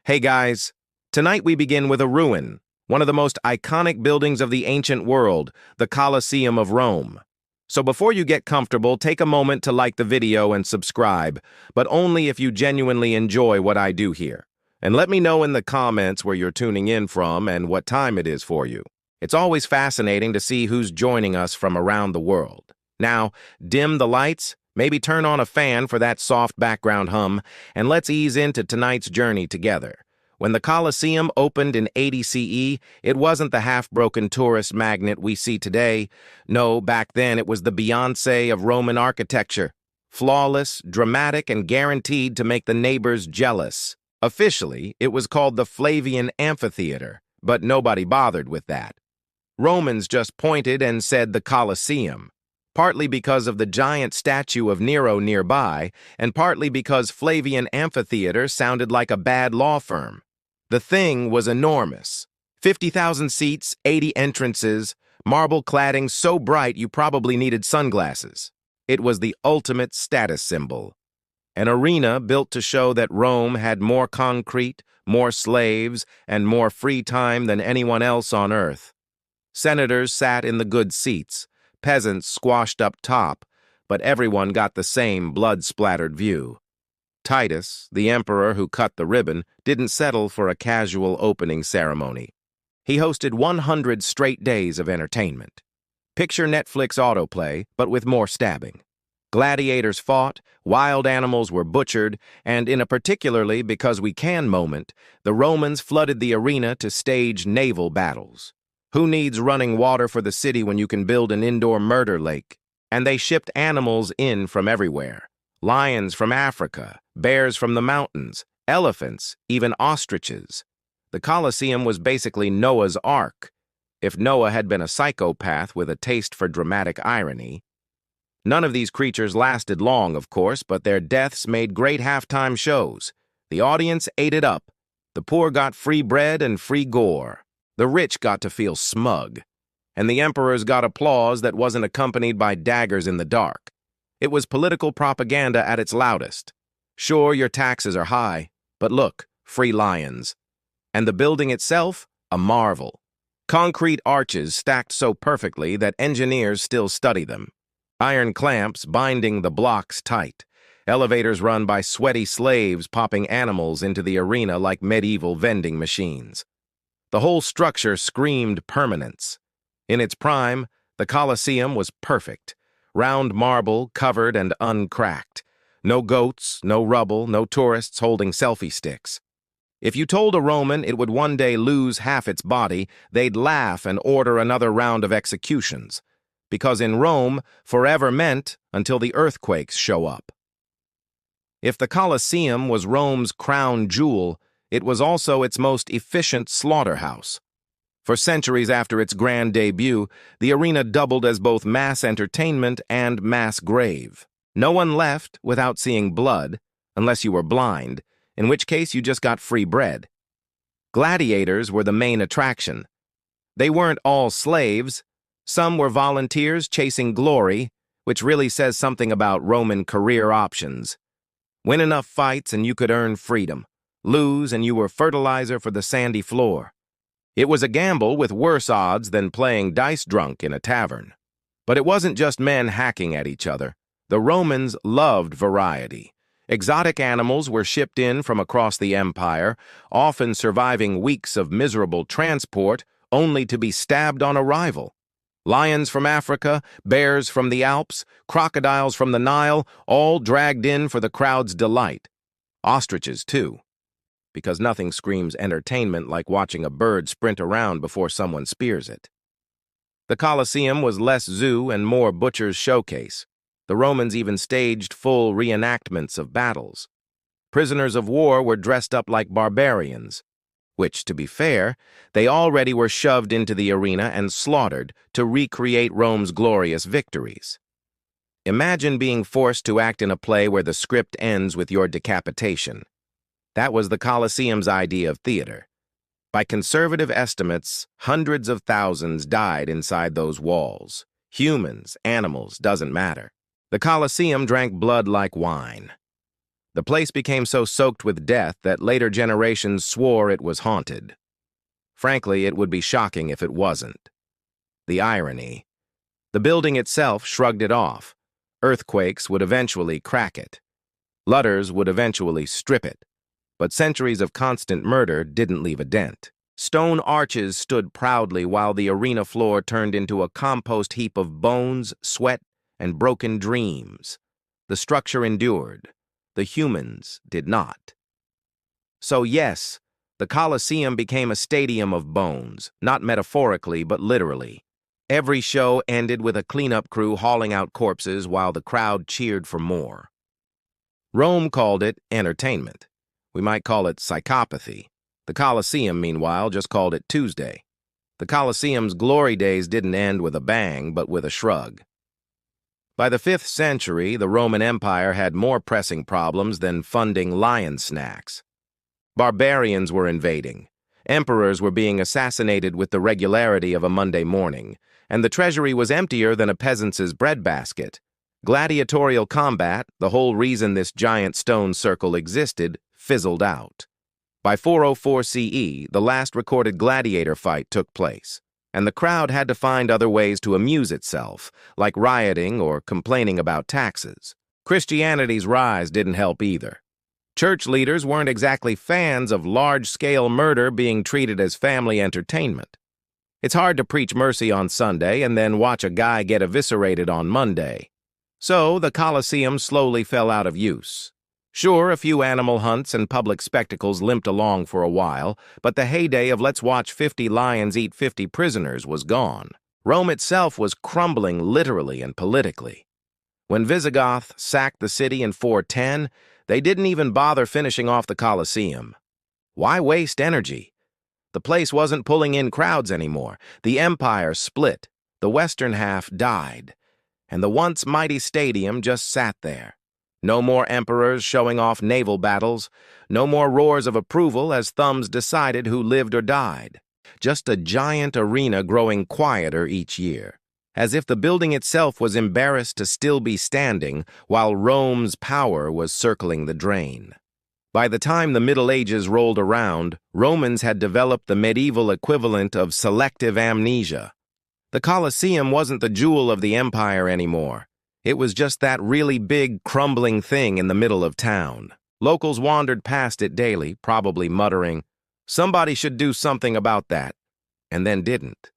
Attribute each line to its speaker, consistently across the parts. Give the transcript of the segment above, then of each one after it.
Speaker 1: Hey guys, tonight we begin with a ruin, one of the most iconic buildings of the ancient world, the Colosseum of Rome. So before you get comfortable, take a moment to like the video and subscribe, but only if you genuinely enjoy what I do here. And let me know in the comments where you're tuning in from and what time it is for you. It's always fascinating to see who's joining us from around the world. Now, dim the lights, maybe turn on a fan for that soft background hum, and let's ease into tonight's journey together. When the Colosseum opened in 80 CE, it wasn't the half-broken tourist magnet we see today. No, back then it was the Beyoncé of Roman architecture. Flawless, dramatic, and guaranteed to make the neighbors jealous. Officially, it was called the Flavian Amphitheater, but nobody bothered with that. Romans just pointed and said the Colosseum, partly because of the giant statue of Nero nearby, and partly because Flavian Amphitheater sounded like a bad law firm. The thing was enormous. 50,000 seats, 80 entrances, marble cladding so bright you probably needed sunglasses. It was the ultimate status symbol. An arena built to show that Rome had more concrete, more slaves, and more free time than anyone else on earth. Senators sat in the good seats, peasants squashed up top, but everyone got the same blood-splattered view. Titus, the emperor who cut the ribbon, didn't settle for a casual opening ceremony. He hosted 100 straight days of entertainment. Picture Netflix autoplay, but with more stabbing. Gladiators fought, wild animals were butchered, and in a particularly because we can moment, the Romans flooded the arena to stage naval battles. Who needs running water for the city when you can build an indoor murder lake? And they shipped animals in from everywhere. Lions from Africa, bears from the mountains, elephants, even ostriches. The Colosseum was basically Noah's Ark, if Noah had been a psychopath with a taste for dramatic irony. None of these creatures lasted long, of course, but their deaths made great halftime shows. The audience ate it up. The poor got free bread and free gore. The rich got to feel smug, and the emperors got applause that wasn't accompanied by daggers in the dark. It was political propaganda at its loudest. Sure, your taxes are high, but look, free lions. And the building itself, a marvel. Concrete arches stacked so perfectly that engineers still study them. Iron clamps binding the blocks tight. Elevators run by sweaty slaves popping animals into the arena like medieval vending machines. The whole structure screamed permanence. In its prime, the Colosseum was perfect. Round marble, covered and uncracked. No goats, no rubble, no tourists holding selfie sticks. If you told a Roman it would one day lose half its body, they'd laugh and order another round of executions. Because in Rome, forever meant until the earthquakes show up. If the Colosseum was Rome's crown jewel, it was also its most efficient slaughterhouse. For centuries after its grand debut, the arena doubled as both mass entertainment and mass grave. No one left without seeing blood, unless you were blind, in which case you just got free bread. Gladiators were the main attraction. They weren't all slaves. Some were volunteers chasing glory, which really says something about Roman career options. Win enough fights and you could earn freedom. Lose and you were fertilizer for the sandy floor. It was a gamble with worse odds than playing dice drunk in a tavern. But it wasn't just men hacking at each other. The Romans loved variety. Exotic animals were shipped in from across the empire, often surviving weeks of miserable transport only to be stabbed on arrival. Lions from Africa, bears from the Alps, crocodiles from the Nile, all dragged in for the crowd's delight. Ostriches, too. Because nothing screams entertainment like watching a bird sprint around before someone spears it. The Colosseum was less zoo and more butcher's showcase. The Romans even staged full reenactments of battles. Prisoners of war were dressed up like barbarians, which, to be fair, they already were shoved into the arena and slaughtered to recreate Rome's glorious victories. Imagine being forced to act in a play where the script ends with your decapitation. That was the Colosseum's idea of theater. By conservative estimates, hundreds of thousands died inside those walls. Humans, animals, doesn't matter. The Colosseum drank blood like wine. The place became so soaked with death that later generations swore it was haunted. Frankly, it would be shocking if it wasn't. The irony. The building itself shrugged it off. Earthquakes would eventually crack it. Ludders would eventually strip it. But centuries of constant murder didn't leave a dent. Stone arches stood proudly while the arena floor turned into a compost heap of bones, sweat, and broken dreams. The structure endured. The humans did not. So yes, the Colosseum became a stadium of bones, not metaphorically but literally. Every show ended with a cleanup crew hauling out corpses while the crowd cheered for more. Rome called it entertainment. We might call it psychopathy. The Colosseum, meanwhile, just called it Tuesday. The Colosseum's glory days didn't end with a bang, but with a shrug. By the 5th century, the Roman Empire had more pressing problems than funding lion snacks. Barbarians were invading. Emperors were being assassinated with the regularity of a Monday morning, and the treasury was emptier than a peasant's breadbasket. Gladiatorial combat, the whole reason this giant stone circle existed, fizzled out. By 404 CE, the last recorded gladiator fight took place, and the crowd had to find other ways to amuse itself, like rioting or complaining about taxes. Christianity's rise didn't help either. Church leaders weren't exactly fans of large-scale murder being treated as family entertainment. It's hard to preach mercy on Sunday and then watch a guy get eviscerated on Monday. So the Colosseum slowly fell out of use. Sure, a few animal hunts and public spectacles limped along for a while, but the heyday of let's watch 50 lions eat 50 prisoners was gone. Rome itself was crumbling literally and politically. When Visigoths sacked the city in 410, they didn't even bother finishing off the Colosseum. Why waste energy? The place wasn't pulling in crowds anymore. The empire split. The western half died. And the once mighty stadium just sat there. No more emperors showing off naval battles. No more roars of approval as thumbs decided who lived or died. Just a giant arena growing quieter each year. As if the building itself was embarrassed to still be standing while Rome's power was circling the drain. By the time the Middle Ages rolled around, Romans had developed the medieval equivalent of selective amnesia. The Colosseum wasn't the jewel of the empire anymore. It was just that really big, crumbling thing in the middle of town. Locals wandered past it daily, probably muttering, "Somebody should do something about that," and then didn't.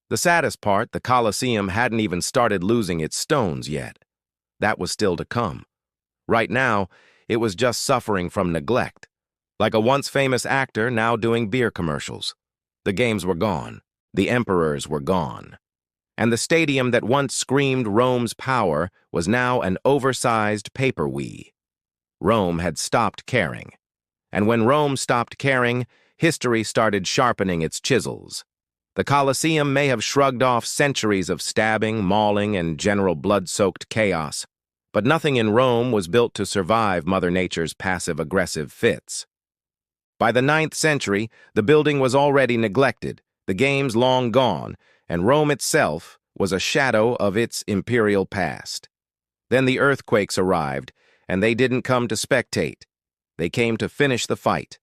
Speaker 1: The saddest part, the Colosseum hadn't even started losing its stones yet. That was still to come. Right now, it was just suffering from neglect. Like a once famous actor now doing beer commercials. The games were gone. The emperors were gone. And the stadium that once screamed Rome's power was now an oversized paper-wee. Rome had stopped caring. And when Rome stopped caring, history started sharpening its chisels. The Colosseum may have shrugged off centuries of stabbing, mauling, and general blood-soaked chaos, but nothing in Rome was built to survive Mother Nature's passive-aggressive fits. By the 9th century, the building was already neglected, the games long gone, and Rome itself was a shadow of its imperial past. Then the earthquakes arrived, and they didn't come to spectate. They came to finish the fight.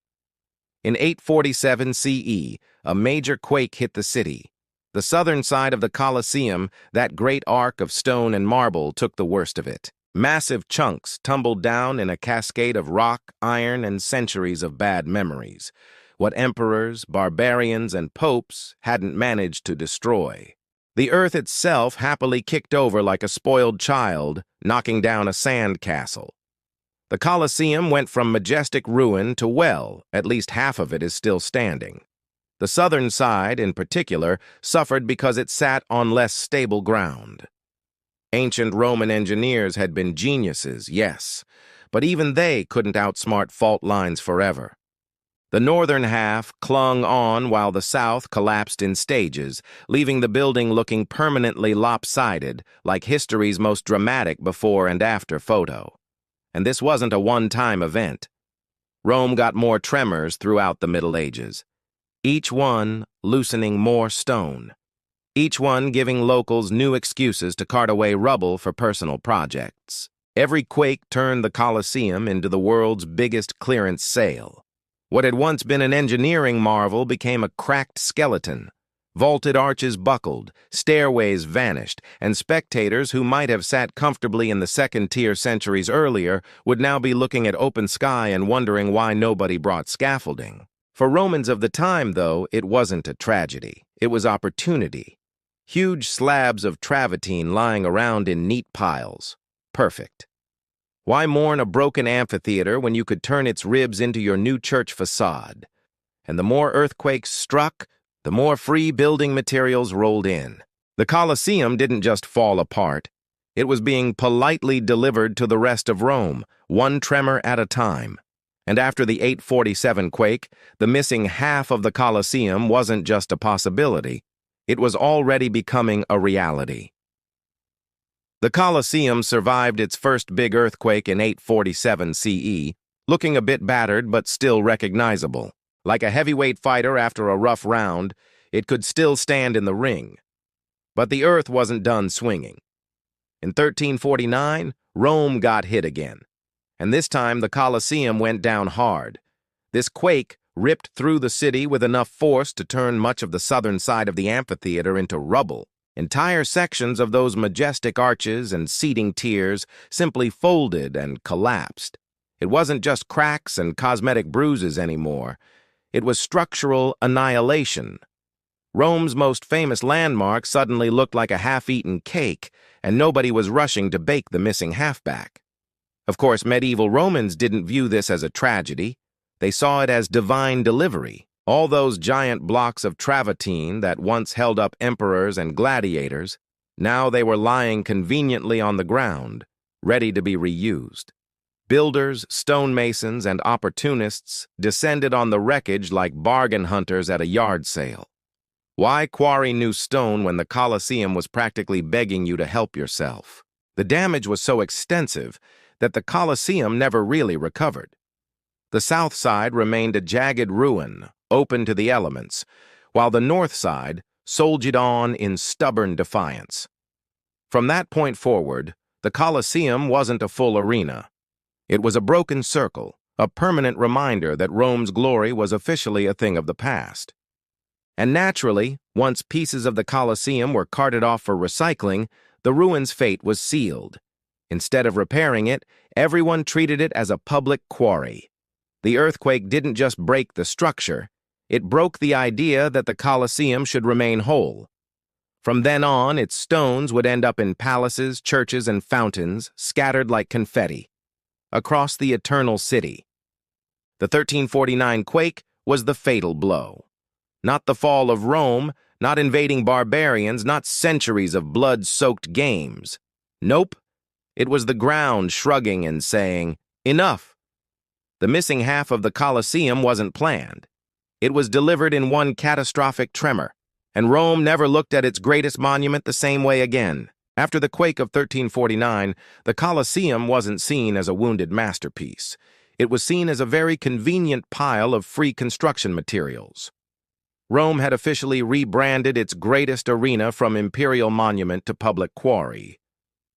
Speaker 1: In 847 CE, a major quake hit the city. The southern side of the Colosseum, that great arc of stone and marble, took the worst of it. Massive chunks tumbled down in a cascade of rock, iron, and centuries of bad memories. What emperors, barbarians, and popes hadn't managed to destroy. The earth itself happily kicked over like a spoiled child, knocking down a sand castle. The Colosseum went from majestic ruin to, well, at least half of it is still standing. The southern side, in particular, suffered because it sat on less stable ground. Ancient Roman engineers had been geniuses, yes, but even they couldn't outsmart fault lines forever. The northern half clung on while the south collapsed in stages, leaving the building looking permanently lopsided, like history's most dramatic before and after photo. And this wasn't a one-time event. Rome got more tremors throughout the Middle Ages, each one loosening more stone, each one giving locals new excuses to cart away rubble for personal projects. Every quake turned the Colosseum into the world's biggest clearance sale. What had once been an engineering marvel became a cracked skeleton. Vaulted arches buckled, stairways vanished, and spectators who might have sat comfortably in the second-tier centuries earlier would now be looking at open sky and wondering why nobody brought scaffolding. For Romans of the time, though, it wasn't a tragedy. It was opportunity. Huge slabs of travertine lying around in neat piles. Perfect. Why mourn a broken amphitheater when you could turn its ribs into your new church facade? And the more earthquakes struck, the more free building materials rolled in. The Colosseum didn't just fall apart. It was being politely delivered to the rest of Rome, one tremor at a time. And after the 847 quake, the missing half of the Colosseum wasn't just a possibility. It was already becoming a reality. The Colosseum survived its first big earthquake in 847 CE, looking a bit battered but still recognizable. Like a heavyweight fighter after a rough round, it could still stand in the ring. But the earth wasn't done swinging. In 1349, Rome got hit again. And this time the Colosseum went down hard. This quake ripped through the city with enough force to turn much of the southern side of the amphitheater into rubble. Entire sections of those majestic arches and seating tiers simply folded and collapsed. It wasn't just cracks and cosmetic bruises anymore. It was structural annihilation. Rome's most famous landmark suddenly looked like a half-eaten cake, and nobody was rushing to bake the missing halfback. Of course, medieval Romans didn't view this as a tragedy. They saw it as divine delivery. All those giant blocks of travertine that once held up emperors and gladiators, now they were lying conveniently on the ground, ready to be reused. Builders, stonemasons, and opportunists descended on the wreckage like bargain hunters at a yard sale. Why quarry new stone when the Colosseum was practically begging you to help yourself? The damage was so extensive that the Colosseum never really recovered. The south side remained a jagged ruin, open to the elements, while the north side soldiered on in stubborn defiance. From that point forward, the Colosseum wasn't a full arena. It was a broken circle, a permanent reminder that Rome's glory was officially a thing of the past. And naturally, once pieces of the Colosseum were carted off for recycling, the ruin's fate was sealed. Instead of repairing it, everyone treated it as a public quarry. The earthquake didn't just break the structure, it broke the idea that the Colosseum should remain whole. From then on, its stones would end up in palaces, churches, and fountains, scattered like confetti, across the eternal city. The 1349 quake was the fatal blow. Not the fall of Rome, not invading barbarians, not centuries of blood-soaked games. Nope. It was the ground shrugging and saying, "Enough." The missing half of the Colosseum wasn't planned. It was delivered in one catastrophic tremor, and Rome never looked at its greatest monument the same way again. After the quake of 1349, the Colosseum wasn't seen as a wounded masterpiece. It was seen as a very convenient pile of free construction materials. Rome had officially rebranded its greatest arena from imperial monument to public quarry.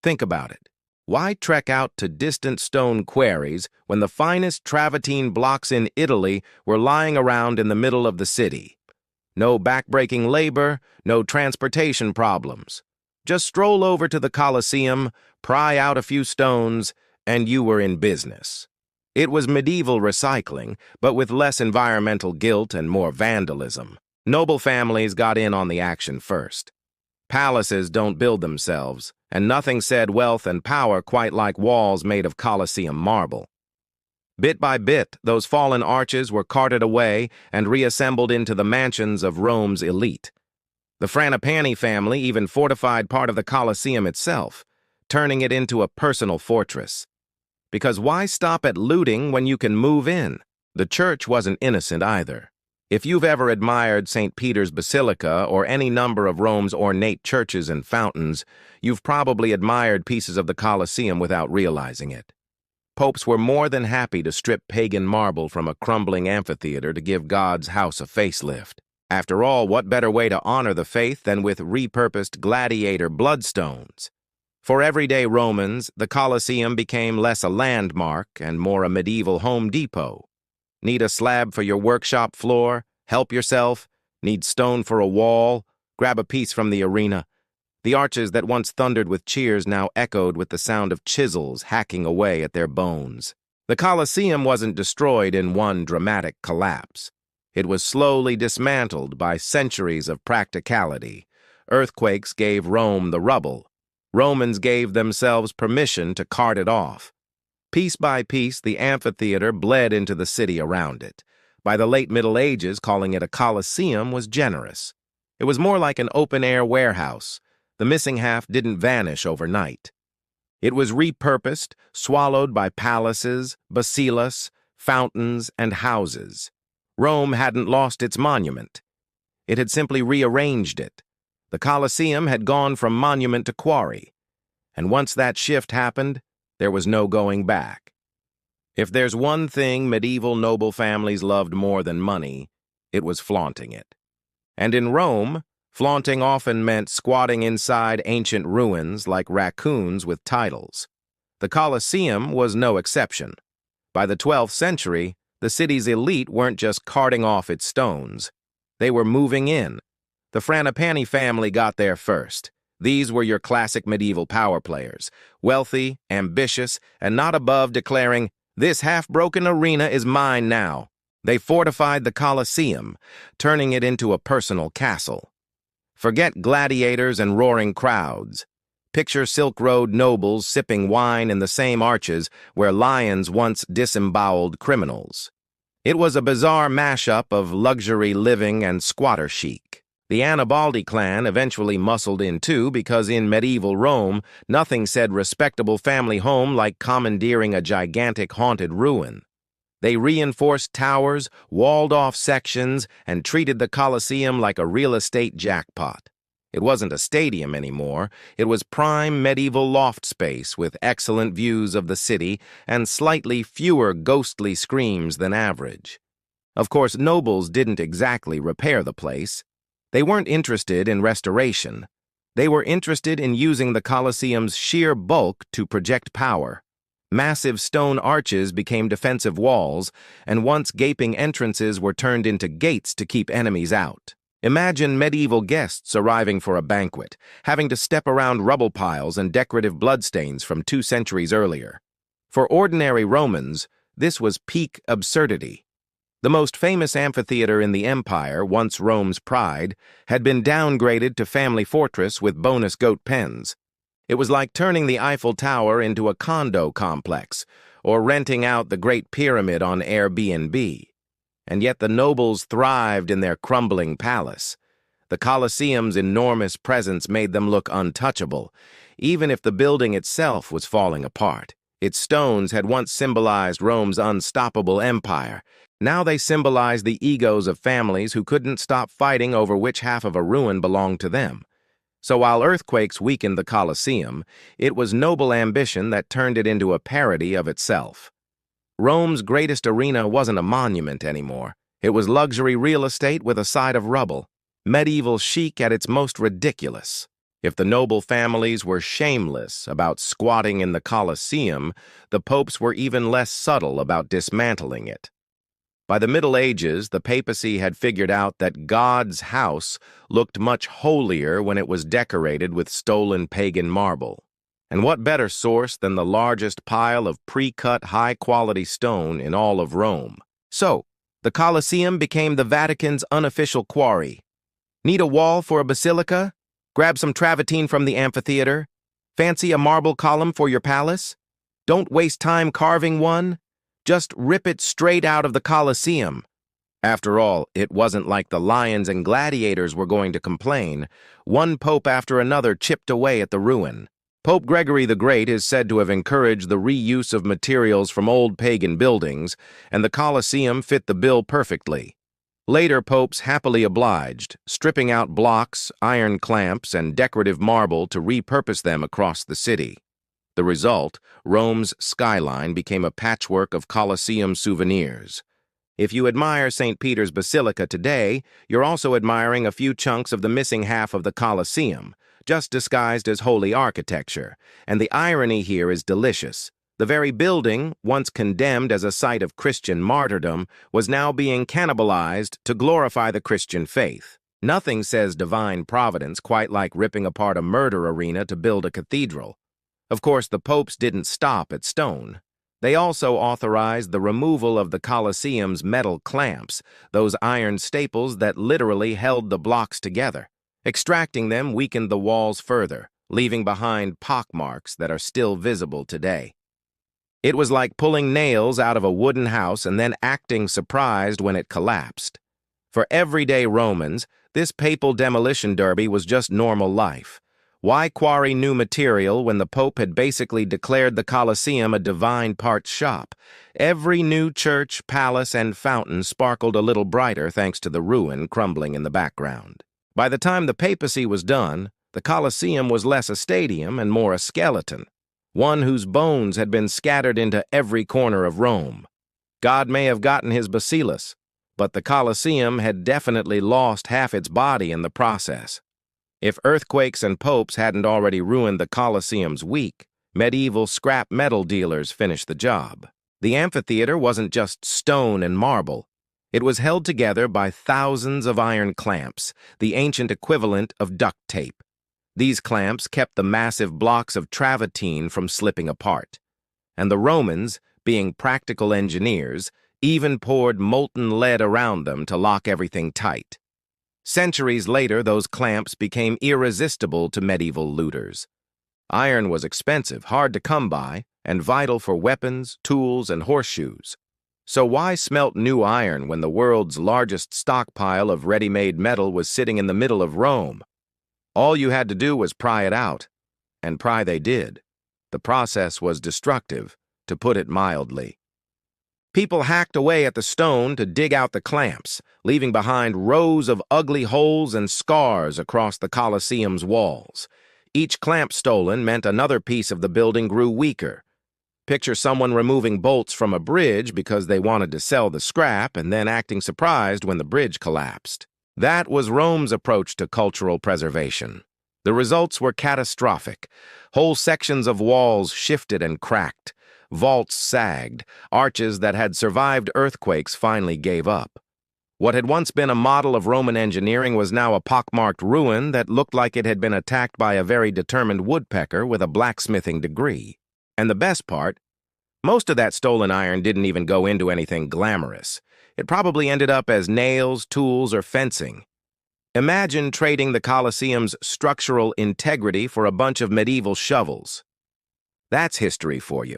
Speaker 1: Think about it. Why trek out to distant stone quarries when the finest travertine blocks in Italy were lying around in the middle of the city? No backbreaking labor, no transportation problems. Just stroll over to the Colosseum, pry out a few stones, and you were in business. It was medieval recycling, but with less environmental guilt and more vandalism. Noble families got in on the action first. Palaces don't build themselves, and nothing said wealth and power quite like walls made of Colosseum marble. Bit by bit, those fallen arches were carted away and reassembled into the mansions of Rome's elite. The Frangipani family even fortified part of the Colosseum itself, turning it into a personal fortress. Because why stop at looting when you can move in? The church wasn't innocent either. If you've ever admired St. Peter's Basilica or any number of Rome's ornate churches and fountains, you've probably admired pieces of the Colosseum without realizing it. Popes were more than happy to strip pagan marble from a crumbling amphitheater to give God's house a facelift. After all, what better way to honor the faith than with repurposed gladiator bloodstones? For everyday Romans, the Colosseum became less a landmark and more a medieval Home Depot. Need a slab for your workshop floor? Help yourself? Need stone for a wall? Grab a piece from the arena. The arches that once thundered with cheers now echoed with the sound of chisels hacking away at their bones. The Colosseum wasn't destroyed in one dramatic collapse. It was slowly dismantled by centuries of practicality. Earthquakes gave Rome the rubble. Romans gave themselves permission to cart it off. Piece by piece, the amphitheater bled into the city around it. By the late Middle Ages, calling it a Colosseum was generous. It was more like an open-air warehouse. The missing half didn't vanish overnight. It was repurposed, swallowed by palaces, basilicas, fountains, and houses. Rome hadn't lost its monument. It had simply rearranged it. The Colosseum had gone from monument to quarry. And once that shift happened, there was no going back. If there's one thing medieval noble families loved more than money, it was flaunting it. And in Rome, flaunting often meant squatting inside ancient ruins like raccoons with titles. The Colosseum was no exception. By the 12th century, the city's elite weren't just carting off its stones. They were moving in. The Frangipani family got there first. These were your classic medieval power players, wealthy, ambitious, and not above declaring, "This half-broken arena is mine now." They fortified the Colosseum, turning it into a personal castle. Forget gladiators and roaring crowds. Picture Silk Road nobles sipping wine in the same arches where lions once disemboweled criminals. It was a bizarre mashup of luxury living and squatter chic. The Annibaldi clan eventually muscled in too because in medieval Rome, nothing said respectable family home like commandeering a gigantic haunted ruin. They reinforced towers, walled off sections, and treated the Colosseum like a real estate jackpot. It wasn't a stadium anymore. It was prime medieval loft space with excellent views of the city and slightly fewer ghostly screams than average. Of course, nobles didn't exactly repair the place. They weren't interested in restoration. They were interested in using the Colosseum's sheer bulk to project power. Massive stone arches became defensive walls, and once gaping entrances were turned into gates to keep enemies out. Imagine medieval guests arriving for a banquet, having to step around rubble piles and decorative bloodstains from 2 centuries earlier. For ordinary Romans, this was peak absurdity. The most famous amphitheater in the empire, once Rome's pride, had been downgraded to family fortress with bonus goat pens. It was like turning the Eiffel Tower into a condo complex, or renting out the Great Pyramid on Airbnb. And yet the nobles thrived in their crumbling palace. The Colosseum's enormous presence made them look untouchable, even if the building itself was falling apart. Its stones had once symbolized Rome's unstoppable empire. Now they symbolized the egos of families who couldn't stop fighting over which half of a ruin belonged to them. So while earthquakes weakened the Colosseum, it was noble ambition that turned it into a parody of itself. Rome's greatest arena wasn't a monument anymore. It was luxury real estate with a side of rubble, medieval chic at its most ridiculous. If the noble families were shameless about squatting in the Colosseum, the popes were even less subtle about dismantling it. By the Middle Ages, the papacy had figured out that God's house looked much holier when it was decorated with stolen pagan marble. And what better source than the largest pile of pre-cut high-quality stone in all of Rome? So, the Colosseum became the Vatican's unofficial quarry. Need a wall for a basilica? Grab some travertine from the amphitheater? Fancy a marble column for your palace? Don't waste time carving one. Just rip it straight out of the Colosseum. After all, it wasn't like the lions and gladiators were going to complain. One pope after another chipped away at the ruin. Pope Gregory the Great is said to have encouraged the reuse of materials from old pagan buildings, and the Colosseum fit the bill perfectly. Later popes happily obliged, stripping out blocks, iron clamps, and decorative marble to repurpose them across the city. The result, Rome's skyline became a patchwork of Colosseum souvenirs. If you admire St. Peter's Basilica today, you're also admiring a few chunks of the missing half of the Colosseum. just disguised as holy architecture. And the irony here is delicious. The very building, once condemned as a site of Christian martyrdom, was now being cannibalized to glorify the Christian faith. Nothing says divine providence quite like ripping apart a murder arena to build a cathedral. Of course, the popes didn't stop at stone. They also authorized the removal of the Colosseum's metal clamps, those iron staples that literally held the blocks together. Extracting them weakened the walls further, leaving behind pockmarks that are still visible today. It was like pulling nails out of a wooden house and then acting surprised when it collapsed. For everyday Romans, this papal demolition derby was just normal life. Why quarry new material when the Pope had basically declared the Colosseum a divine parts shop? Every new church, palace, and fountain sparkled a little brighter thanks to the ruin crumbling in the background. By the time the papacy was done, the Colosseum was less a stadium and more a skeleton, one whose bones had been scattered into every corner of Rome. God may have gotten his basilisks, but the Colosseum had definitely lost half its body in the process. If earthquakes and popes hadn't already ruined the Colosseum's week, medieval scrap metal dealers finished the job. The amphitheater wasn't just stone and marble. It was held together by thousands of iron clamps, the ancient equivalent of duct tape. These clamps kept the massive blocks of travertine from slipping apart. And the Romans, being practical engineers, even poured molten lead around them to lock everything tight. Centuries later, those clamps became irresistible to medieval looters. Iron was expensive, hard to come by, and vital for weapons, tools, and horseshoes. So why smelt new iron when the world's largest stockpile of ready-made metal was sitting in the middle of Rome? All you had to do was pry it out, and pry they did. The process was destructive, to put it mildly. People hacked away at the stone to dig out the clamps, leaving behind rows of ugly holes and scars across the Colosseum's walls. Each clamp stolen meant another piece of the building grew weaker. Picture someone removing bolts from a bridge because they wanted to sell the scrap and then acting surprised when the bridge collapsed. That was Rome's approach to cultural preservation. The results were catastrophic. Whole sections of walls shifted and cracked. Vaults sagged. Arches that had survived earthquakes finally gave up. What had once been a model of Roman engineering was now a pockmarked ruin that looked like it had been attacked by a very determined woodpecker with a blacksmithing degree. And the best part, most of that stolen iron didn't even go into anything glamorous. It probably ended up as nails, tools, or fencing. Imagine trading the Colosseum's structural integrity for a bunch of medieval shovels. That's history for you.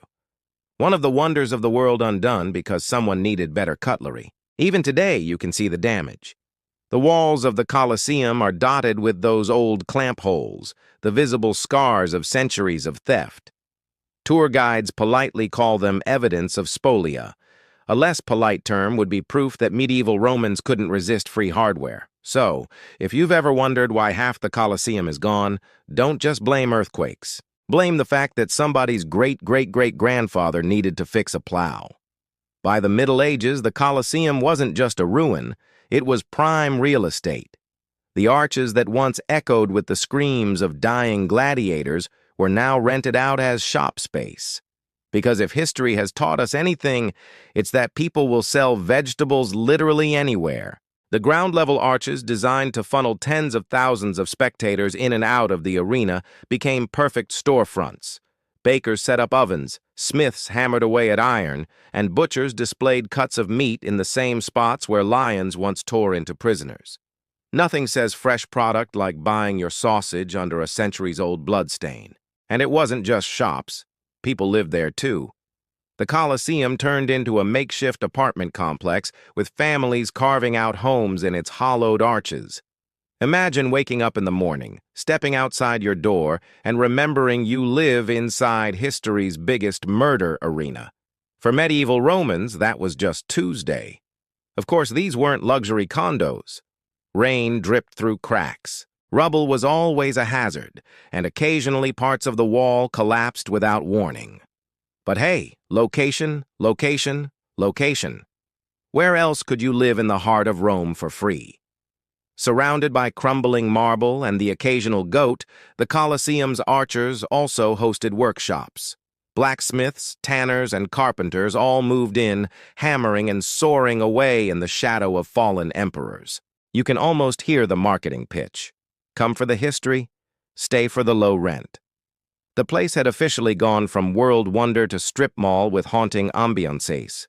Speaker 1: One of the wonders of the world undone because someone needed better cutlery. Even today, you can see the damage. The walls of the Colosseum are dotted with those old clamp holes, the visible scars of centuries of theft. Tour guides politely call them evidence of spolia. A less polite term would be proof that medieval Romans couldn't resist free hardware. So, if you've ever wondered why half the Colosseum is gone, don't just blame earthquakes. Blame the fact that somebody's great-great-great-grandfather needed to fix a plow. By the Middle Ages, the Colosseum wasn't just a ruin, it was prime real estate. The arches that once echoed with the screams of dying gladiators were now rented out as shop space. Because if history has taught us anything, it's that people will sell vegetables literally anywhere. The ground-level arches, designed to funnel tens of thousands of spectators in and out of the arena, became perfect storefronts. Bakers set up ovens, smiths hammered away at iron, and butchers displayed cuts of meat in the same spots where lions once tore into prisoners. Nothing says fresh product like buying your sausage under a centuries-old bloodstain. And it wasn't just shops. People lived there too. The Colosseum turned into a makeshift apartment complex with families carving out homes in its hollowed arches. Imagine waking up in the morning, stepping outside your door, and remembering you live inside history's biggest murder arena. For medieval Romans, that was just Tuesday. Of course, these weren't luxury condos. Rain dripped through cracks. Rubble was always a hazard, and occasionally parts of the wall collapsed without warning. But hey, location, location, location. Where else could you live in the heart of Rome for free? Surrounded by crumbling marble and the occasional goat, the Colosseum's archers also hosted workshops. Blacksmiths, tanners, and carpenters all moved in, hammering and soaring away in the shadow of fallen emperors. You can almost hear the marketing pitch. Come for the history, stay for the low rent. The place had officially gone from world wonder to strip mall with haunting ambiances.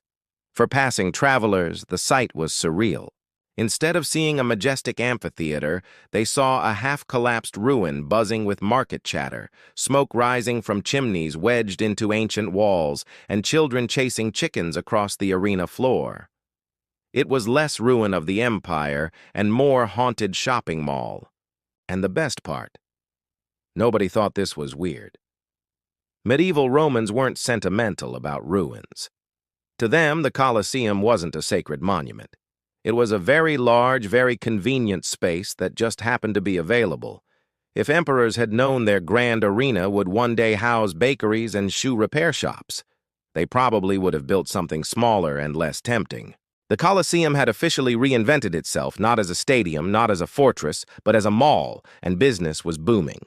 Speaker 1: For passing travelers, the sight was surreal. Instead of seeing a majestic amphitheater, they saw a half-collapsed ruin buzzing with market chatter, smoke rising from chimneys wedged into ancient walls, and children chasing chickens across the arena floor. It was less ruin of the empire and more haunted shopping mall. And the best part, nobody thought this was weird. Medieval Romans weren't sentimental about ruins. To them, the Colosseum wasn't a sacred monument. It was a very large, very convenient space that just happened to be available. If emperors had known their grand arena would one day house bakeries and shoe repair shops, they probably would have built something smaller and less tempting. The Colosseum had officially reinvented itself, not as a stadium, not as a fortress, but as a mall, and business was booming.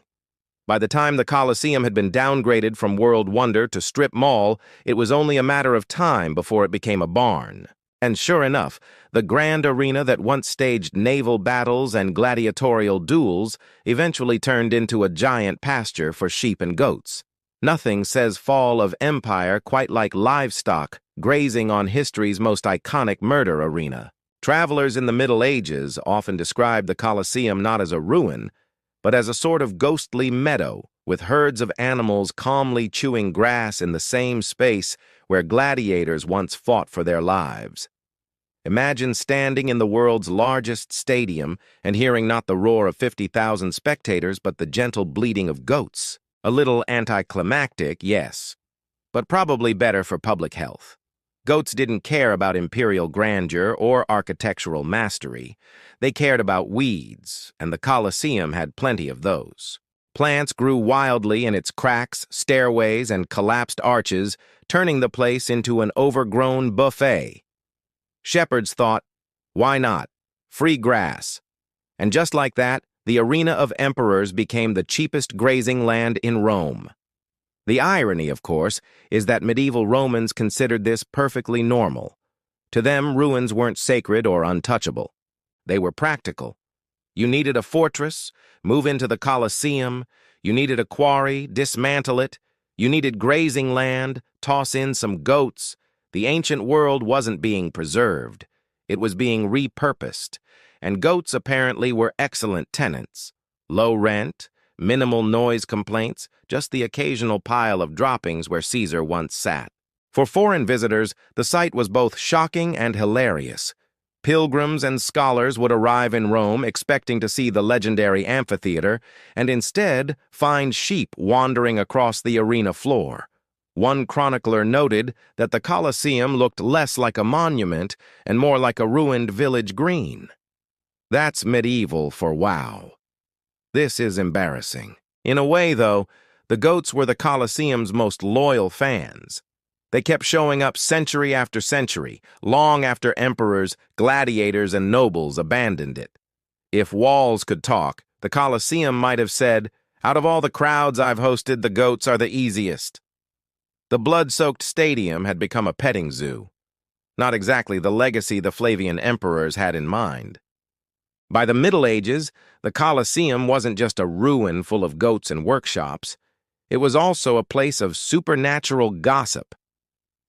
Speaker 1: By the time the Colosseum had been downgraded from world wonder to strip mall, it was only a matter of time before it became a barn. And sure enough, the grand arena that once staged naval battles and gladiatorial duels eventually turned into a giant pasture for sheep and goats. Nothing says fall of empire quite like livestock grazing on history's most iconic murder arena. Travelers in the Middle Ages often described the Colosseum not as a ruin, but as a sort of ghostly meadow with herds of animals calmly chewing grass in the same space where gladiators once fought for their lives. Imagine standing in the world's largest stadium and hearing not the roar of 50,000 spectators but the gentle bleating of goats. A little anticlimactic, yes, but probably better for public health. Goats didn't care about imperial grandeur or architectural mastery. They cared about weeds, and the Colosseum had plenty of those. Plants grew wildly in its cracks, stairways, and collapsed arches, turning the place into an overgrown buffet. Shepherds thought, why not? Free grass. And just like that, the arena of emperors became the cheapest grazing land in Rome. The irony, of course, is that medieval Romans considered this perfectly normal. To them, ruins weren't sacred or untouchable. They were practical. You needed a fortress, move into the Colosseum. You needed a quarry, dismantle it. You needed grazing land, toss in some goats. The ancient world wasn't being preserved. It was being repurposed. And goats apparently were excellent tenants. Low rent, minimal noise complaints, just the occasional pile of droppings where Caesar once sat. For foreign visitors, the sight was both shocking and hilarious. Pilgrims and scholars would arrive in Rome expecting to see the legendary amphitheater and instead find sheep wandering across the arena floor. One chronicler noted that the Colosseum looked less like a monument and more like a ruined village green. That's medieval for wow. This is embarrassing. In a way, though, the goats were the Colosseum's most loyal fans. They kept showing up century after century, long after emperors, gladiators, and nobles abandoned it. If walls could talk, the Colosseum might have said, "Out of all the crowds I've hosted, the goats are the easiest." The blood-soaked stadium had become a petting zoo. Not exactly the legacy the Flavian emperors had in mind. By the Middle Ages, the Colosseum wasn't just a ruin full of goats and workshops. It was also a place of supernatural gossip.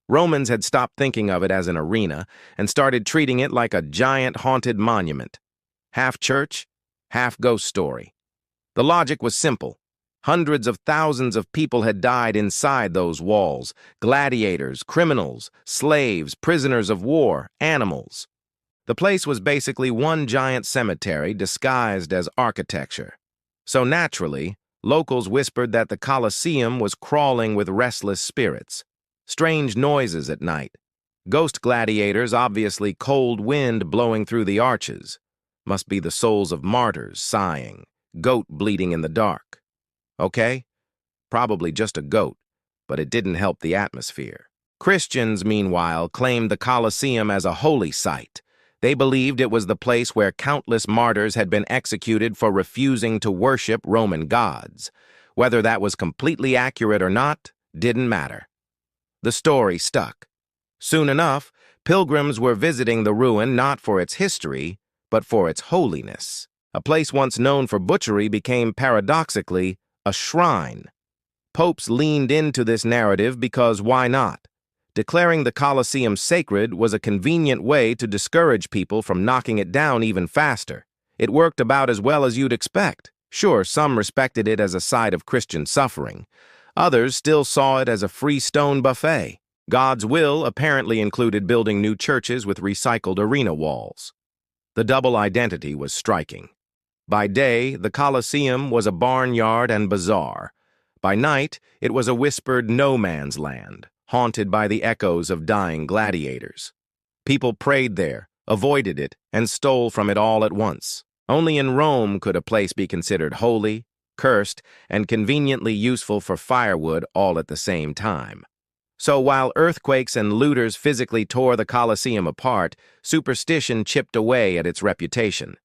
Speaker 1: Romans had stopped thinking of it as an arena and started treating it like a giant haunted monument. Half church, half ghost story. The logic was simple. Hundreds of thousands of people had died inside those walls. Gladiators, criminals, slaves, prisoners of war, animals. The place was basically one giant cemetery disguised as architecture. So naturally, locals whispered that the Colosseum was crawling with restless spirits. Strange noises at night. Ghost gladiators, obviously cold wind blowing through the arches. Must be the souls of martyrs sighing, goat bleating in the dark. Okay, probably just a goat, but it didn't help the atmosphere. Christians, meanwhile, claimed the Colosseum as a holy site. They believed it was the place where countless martyrs had been executed for refusing to worship Roman gods. Whether that was completely accurate or not didn't matter. The story stuck. Soon enough, pilgrims were visiting the ruin not for its history, but for its holiness. A place once known for butchery became paradoxically a shrine. Popes leaned into this narrative because why not? Declaring the Colosseum sacred was a convenient way to discourage people from knocking it down even faster. It worked about as well as you'd expect. Sure, some respected it as a site of Christian suffering. Others still saw it as a free stone buffet. God's will apparently included building new churches with recycled arena walls. The double identity was striking. By day, the Colosseum was a barnyard and bazaar. By night, it was a whispered no-man's land, haunted by the echoes of dying gladiators. People prayed there, avoided it, and stole from it all at once. Only in Rome could a place be considered holy, cursed, and conveniently useful for firewood all at the same time. So while earthquakes and looters physically tore the Colosseum apart, superstition chipped away at its reputation.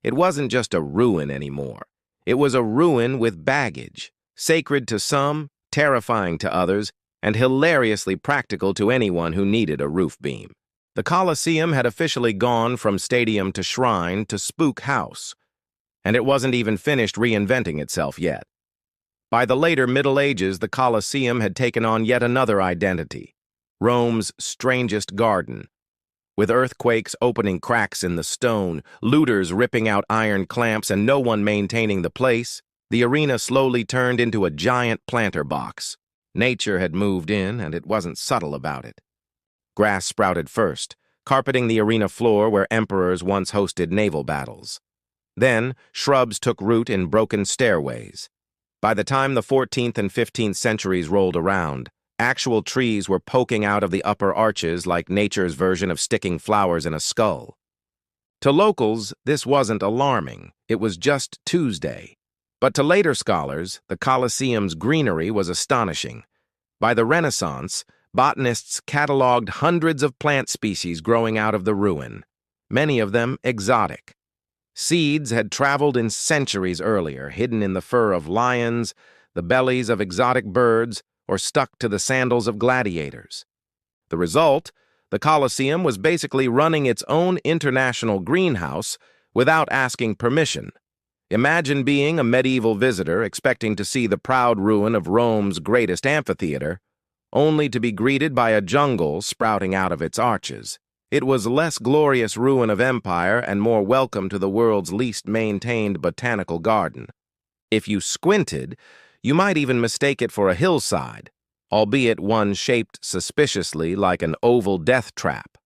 Speaker 1: It wasn't just a ruin anymore. It was a ruin with baggage, sacred to some, terrifying to others, and hilariously practical to anyone who needed a roof beam. The Colosseum had officially gone from stadium to shrine to spook house, and it wasn't even finished reinventing itself yet. By the later Middle Ages, the Colosseum had taken on yet another identity, Rome's strangest garden. With earthquakes opening cracks in the stone, looters ripping out iron clamps, and no one maintaining the place, the arena slowly turned into a giant planter box. Nature had moved in, and it wasn't subtle about it. Grass sprouted first, carpeting the arena floor where emperors once hosted naval battles. Then, shrubs took root in broken stairways. By the time the 14th and 15th centuries rolled around, actual trees were poking out of the upper arches like nature's version of sticking flowers in a skull. To locals, this wasn't alarming. It was just Tuesday. But to later scholars, the Colosseum's greenery was astonishing. By the Renaissance, botanists cataloged hundreds of plant species growing out of the ruin, many of them exotic. Seeds had traveled in centuries earlier, hidden in the fur of lions, the bellies of exotic birds, or stuck to the sandals of gladiators. The result, the Colosseum was basically running its own international greenhouse without asking permission. Imagine being a medieval visitor expecting to see the proud ruin of Rome's greatest amphitheater, only to be greeted by a jungle sprouting out of its arches. It was less glorious ruin of empire and more welcome to the world's least maintained botanical garden. If you squinted, you might even mistake it for a hillside, albeit one shaped suspiciously like an oval death trap.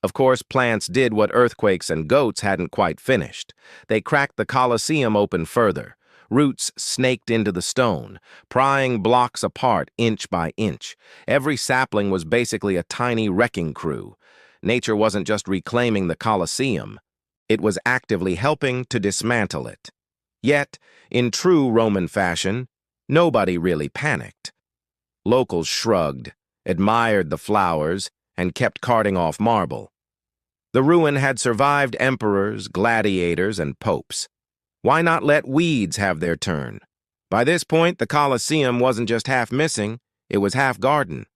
Speaker 1: Of course, plants did what earthquakes and goats hadn't quite finished. They cracked the Colosseum open further. Roots snaked into the stone, prying blocks apart inch by inch. Every sapling was basically a tiny wrecking crew. Nature wasn't just reclaiming the Colosseum, it was actively helping to dismantle it. Yet, in true Roman fashion, nobody really panicked. Locals shrugged, admired the flowers, and kept carting off marble. The ruin had survived emperors, gladiators, and popes. Why not let weeds have their turn? By this point, the Colosseum wasn't just half missing, it was half garden.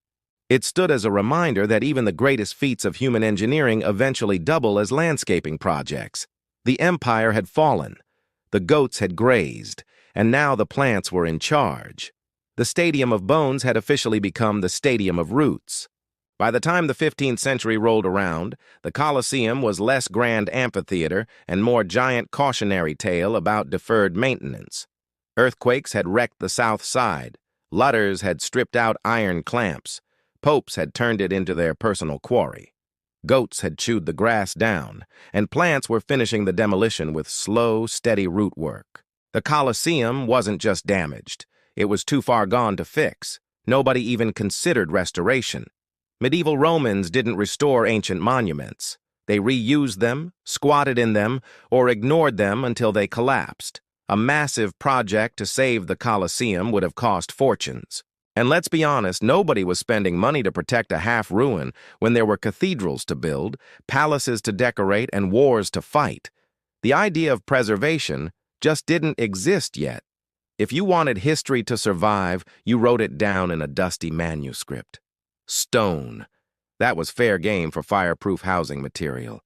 Speaker 1: It stood as a reminder that even the greatest feats of human engineering eventually double as landscaping projects. The empire had fallen, the goats had grazed, and now the plants were in charge. The Stadium of Bones had officially become the Stadium of Roots. By the time the 15th century rolled around, the Colosseum was less grand amphitheater and more giant cautionary tale about deferred maintenance. Earthquakes had wrecked the south side, looters had stripped out iron clamps, popes had turned it into their personal quarry. Goats had chewed the grass down, and plants were finishing the demolition with slow, steady root work. The Colosseum wasn't just damaged. It was too far gone to fix. Nobody even considered restoration. Medieval Romans didn't restore ancient monuments. They reused them, squatted in them, or ignored them until they collapsed. A massive project to save the Colosseum would have cost fortunes. And let's be honest, nobody was spending money to protect a half-ruin when there were cathedrals to build, palaces to decorate, and wars to fight. The idea of preservation just didn't exist yet. If you wanted history to survive, you wrote it down in a dusty manuscript. Stone. That was fair game for fireproof housing material.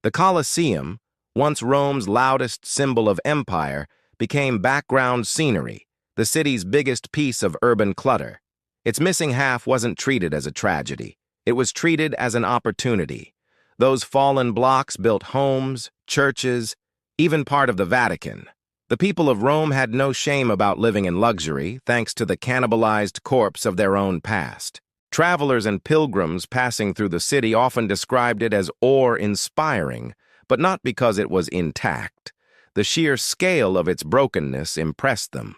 Speaker 1: The Colosseum, once Rome's loudest symbol of empire, became background scenery, the city's biggest piece of urban clutter. Its missing half wasn't treated as a tragedy. It was treated as an opportunity. Those fallen blocks built homes, churches, even part of the Vatican. The people of Rome had no shame about living in luxury, thanks to the cannibalized corpse of their own past. Travelers and pilgrims passing through the city often described it as awe-inspiring, but not because it was intact. The sheer scale of its brokenness impressed them.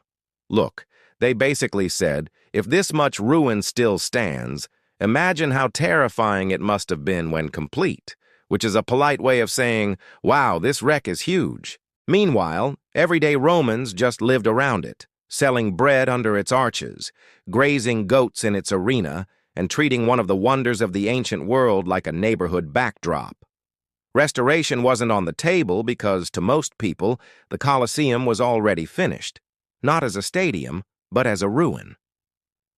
Speaker 1: Look, they basically said, if this much ruin still stands, imagine how terrifying it must have been when complete, which is a polite way of saying, wow, this wreck is huge. Meanwhile, everyday Romans just lived around it, selling bread under its arches, grazing goats in its arena, and treating one of the wonders of the ancient world like a neighborhood backdrop. Restoration wasn't on the table because, to most people, the Colosseum was already finished, not as a stadium, but as a ruin.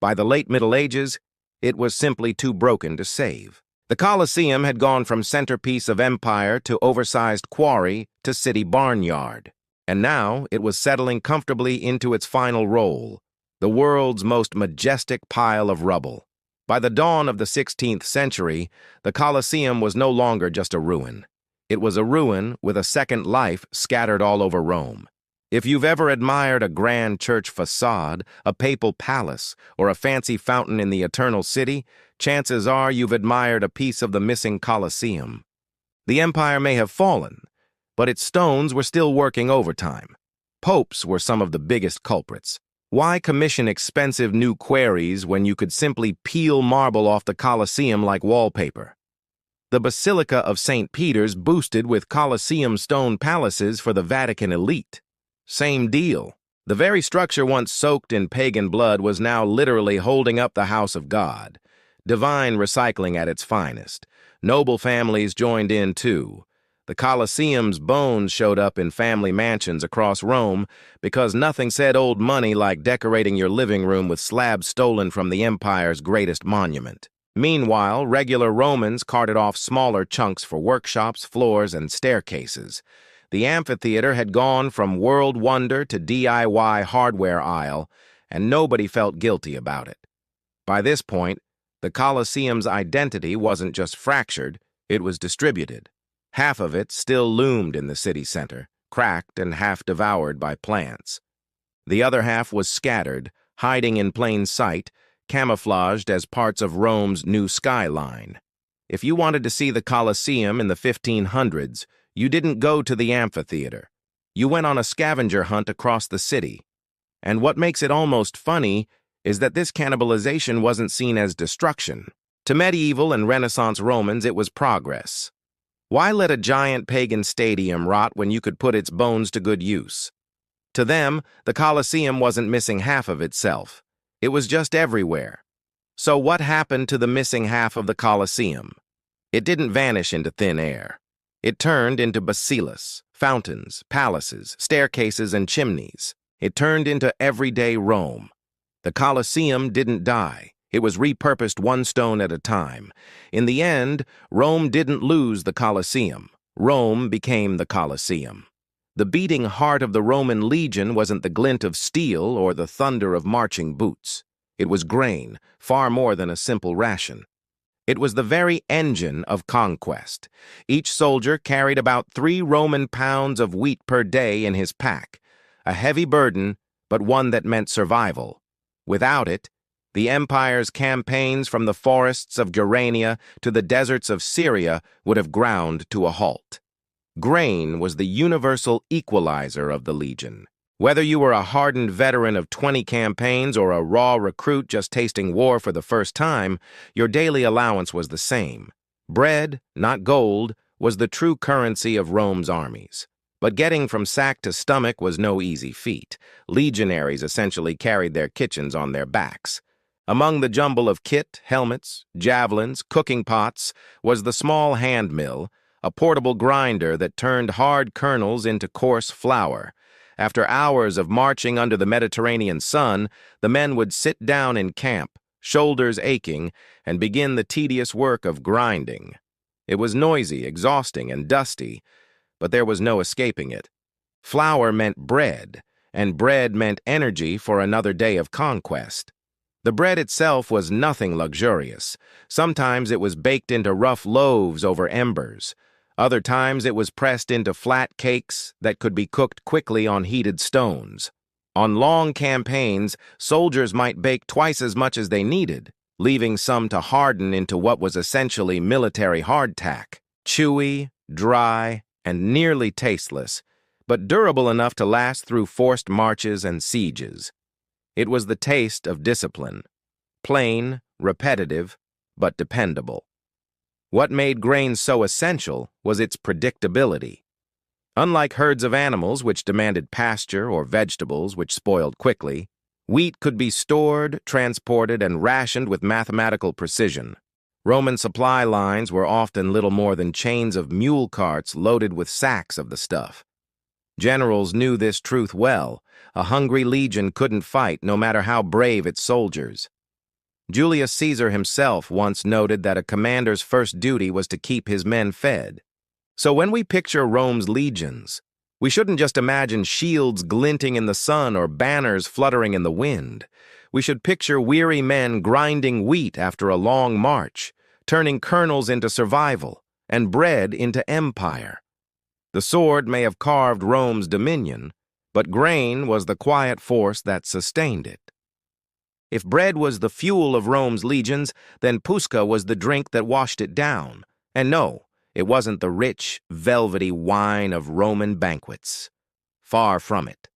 Speaker 1: By the late Middle Ages, it was simply too broken to save. The Colosseum had gone from centerpiece of empire to oversized quarry to city barnyard, and now it was settling comfortably into its final role, the world's most majestic pile of rubble. By the dawn of the 16th century, the Colosseum was no longer just a ruin. It was a ruin with a second life scattered all over Rome. If you've ever admired a grand church facade, a papal palace, or a fancy fountain in the Eternal City, chances are you've admired a piece of the missing Colosseum. The empire may have fallen, but its stones were still working overtime. Popes were some of the biggest culprits. Why commission expensive new quarries when you could simply peel marble off the Colosseum like wallpaper? The Basilica of St. Peter's boosted with Colosseum stone palaces for the Vatican elite. Same deal. The very structure once soaked in pagan blood was now literally holding up the house of God. Divine recycling at its finest. Noble families joined in too. The Colosseum's bones showed up in family mansions across Rome because nothing said old money like decorating your living room with slabs stolen from the empire's greatest monument. Meanwhile, regular Romans carted off smaller chunks for workshops, floors, and staircases. The amphitheater had gone from world wonder to DIY hardware aisle, and nobody felt guilty about it. By this point, the Colosseum's identity wasn't just fractured, it was distributed. Half of it still loomed in the city center, cracked and half devoured by plants. The other half was scattered, hiding in plain sight, camouflaged as parts of Rome's new skyline. If you wanted to see the Colosseum in the 1500s, you didn't go to the amphitheater. You went on a scavenger hunt across the city. And what makes it almost funny is that this cannibalization wasn't seen as destruction. To medieval and Renaissance Romans, it was progress. Why let a giant pagan stadium rot when you could put its bones to good use? To them, the Colosseum wasn't missing half of itself. It was just everywhere. So what happened to the missing half of the Colosseum? It didn't vanish into thin air. It turned into basilicas, fountains, palaces, staircases, and chimneys. It turned into everyday Rome. The Colosseum didn't die. It was repurposed one stone at a time. In the end, Rome didn't lose the Colosseum. Rome became the Colosseum. The beating heart of the Roman legion wasn't the glint of steel or the thunder of marching boots. It was grain, far more than a simple ration. It was the very engine of conquest. Each soldier carried about 3 Roman pounds of wheat per day in his pack, a heavy burden, but one that meant survival. Without it, the empire's campaigns from the forests of Germania to the deserts of Syria would have ground to a halt. Grain was the universal equalizer of the legion. Whether you were a hardened veteran of 20 campaigns or a raw recruit just tasting war for the first time, your daily allowance was the same. Bread, not gold, was the true currency of Rome's armies. But getting from sack to stomach was no easy feat. Legionaries essentially carried their kitchens on their backs. Among the jumble of kit, helmets, javelins, cooking pots was the small hand mill, a portable grinder that turned hard kernels into coarse flour. After hours of marching under the Mediterranean sun, the men would sit down in camp, shoulders aching, and begin the tedious work of grinding. It was noisy, exhausting, and dusty, but there was no escaping it. Flour meant bread, and bread meant energy for another day of conquest. The bread itself was nothing luxurious. Sometimes it was baked into rough loaves over embers. Other times it was pressed into flat cakes that could be cooked quickly on heated stones. On long campaigns, soldiers might bake twice as much as they needed, leaving some to harden into what was essentially military hardtack, chewy, dry, and nearly tasteless, but durable enough to last through forced marches and sieges. It was the taste of discipline, plain, repetitive, but dependable. What made grain so essential was its predictability. Unlike herds of animals which demanded pasture or vegetables which spoiled quickly, wheat could be stored, transported, and rationed with mathematical precision. Roman supply lines were often little more than chains of mule carts loaded with sacks of the stuff. Generals knew this truth well. A hungry legion couldn't fight, no matter how brave its soldiers. Julius Caesar himself once noted that a commander's first duty was to keep his men fed. So when we picture Rome's legions, we shouldn't just imagine shields glinting in the sun or banners fluttering in the wind. We should picture weary men grinding wheat after a long march, turning kernels into survival and bread into empire. The sword may have carved Rome's dominion, but grain was the quiet force that sustained it. If bread was the fuel of Rome's legions, then Pusca was the drink that washed it down. And no, it wasn't the rich, velvety wine of Roman banquets. Far from it.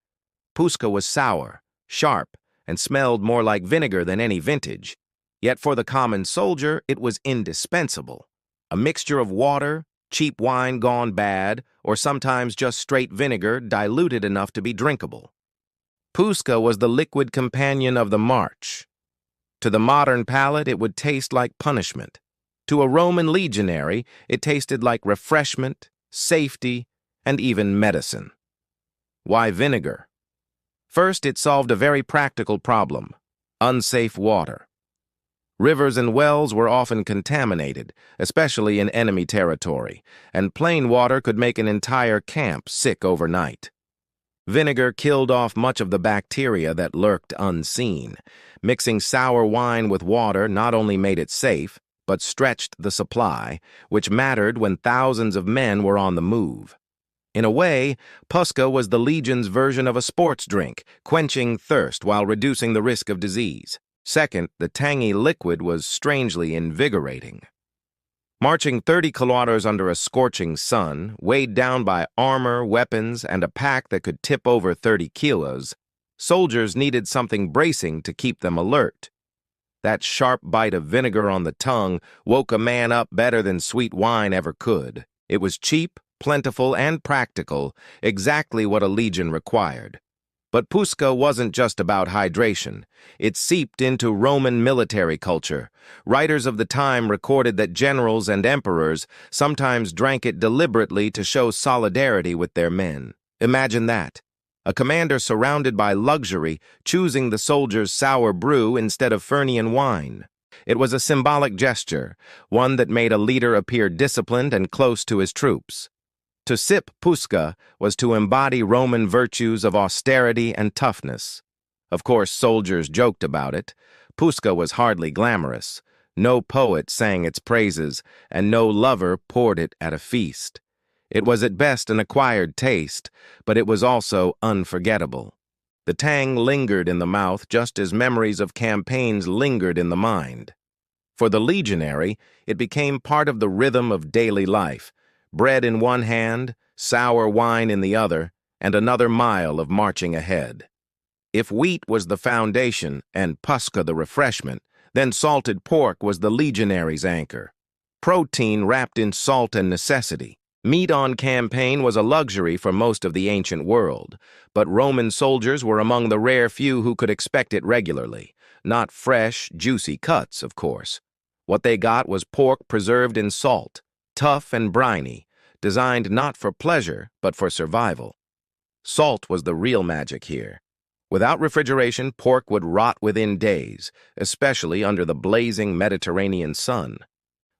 Speaker 1: Pusca was sour, sharp, and smelled more like vinegar than any vintage. Yet for the common soldier, it was indispensable. A mixture of water, cheap wine gone bad, or sometimes just straight vinegar diluted enough to be drinkable. Pusca was the liquid companion of the march. To the modern palate, it would taste like punishment. To a Roman legionary, it tasted like refreshment, safety, and even medicine. Why vinegar? First, it solved a very practical problem: unsafe water. Rivers and wells were often contaminated, especially in enemy territory, and plain water could make an entire camp sick overnight. Vinegar killed off much of the bacteria that lurked unseen. Mixing sour wine with water not only made it safe, but stretched the supply, which mattered when thousands of men were on the move. In a way, Pusca was the legion's version of a sports drink, quenching thirst while reducing the risk of disease. Second, the tangy liquid was strangely invigorating. Marching 30 kilometers under a scorching sun, weighed down by armor, weapons, and a pack that could tip over 30 kilos, soldiers needed something bracing to keep them alert. That sharp bite of vinegar on the tongue woke a man up better than sweet wine ever could. It was cheap, plentiful, and practical, exactly what a legion required. But Pusca wasn't just about hydration. It seeped into Roman military culture. Writers of the time recorded that generals and emperors sometimes drank it deliberately to show solidarity with their men. Imagine that. A commander surrounded by luxury, choosing the soldiers' sour brew instead of Fernian wine. It was a symbolic gesture, one that made a leader appear disciplined and close to his troops. To sip Pusca was to embody Roman virtues of austerity and toughness. Of course, soldiers joked about it. Pusca was hardly glamorous. No poet sang its praises, and no lover poured it at a feast. It was at best an acquired taste, but it was also unforgettable. The tang lingered in the mouth just as memories of campaigns lingered in the mind. For the legionary, it became part of the rhythm of daily life. Bread in one hand, sour wine in the other, and another mile of marching ahead. If wheat was the foundation and Pusca the refreshment, then salted pork was the legionary's anchor. Protein wrapped in salt and necessity. Meat on campaign was a luxury for most of the ancient world, but Roman soldiers were among the rare few who could expect it regularly. Not fresh, juicy cuts, of course. What they got was pork preserved in salt, tough and briny, designed not for pleasure, but for survival. Salt was the real magic here. Without refrigeration, pork would rot within days, especially under the blazing Mediterranean sun.